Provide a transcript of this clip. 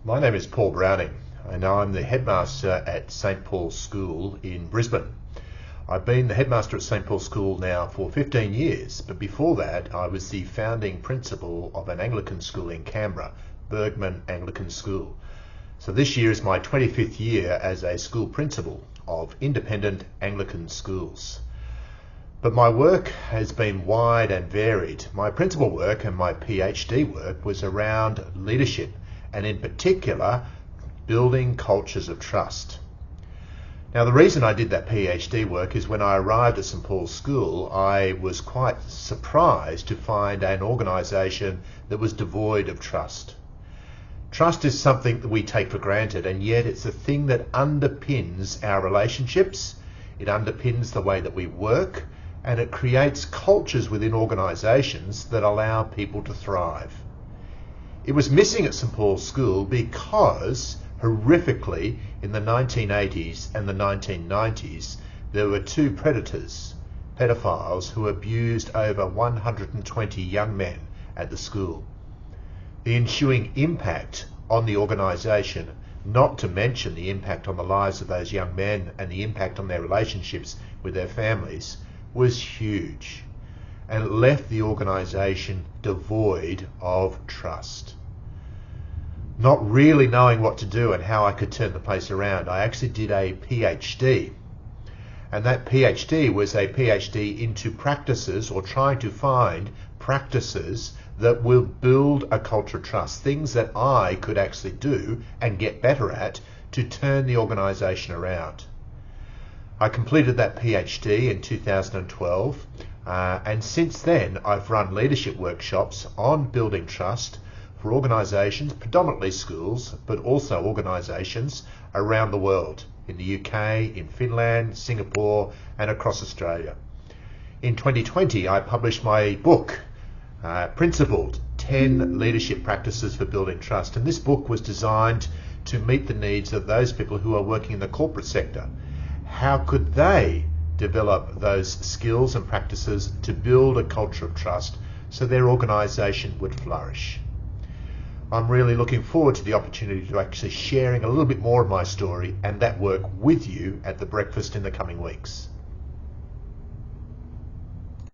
My name is Paul Browning, and I'm the headmaster at St Paul's School in Brisbane. I've been the headmaster at St Paul's School now for 15 years, but before that I was the founding principal of an Anglican school in Canberra, Bergman Anglican School. So this year is my 25th year as a school principal of independent Anglican schools. But my work has been wide and varied. My principal work and my PhD work was around leadership, and in particular, building cultures of trust. Now, the reason I did that PhD work is when I arrived at St Paul's School, I was quite surprised to find an organisation that was devoid of trust. Trust is something that we take for granted, and yet it's a thing that underpins our relationships, it underpins the way that we work, and it creates cultures within organisations that allow people to thrive. It was missing at St Paul's School because, horrifically, in the 1980s and the 1990s, there were two pedophiles, who abused over 120 young men at the school. The ensuing impact on the organisation, not to mention the impact on the lives of those young men and the impact on their relationships with their families, was huge, and it left the organisation devoid of trust. Not really knowing what to do and how I could turn the place around, I actually did a PhD. And that PhD was a PhD into practices, or trying to find practices that will build a culture of trust, things that I could actually do and get better at to turn the organisation around. I completed that PhD in 2012, and since then I've run leadership workshops on building trust for organisations, predominantly schools, but also organisations around the world, in the UK, in Finland, Singapore, and across Australia. In 2020, I published my book, Principled, 10 Leadership Practices for Building Trust. And this book was designed to meet the needs of those people who are working in the corporate sector. How could they develop those skills and practices to build a culture of trust so their organisation would flourish? I'm really looking forward to the opportunity to actually sharing a little bit more of my story and that work with you at the breakfast in the coming weeks.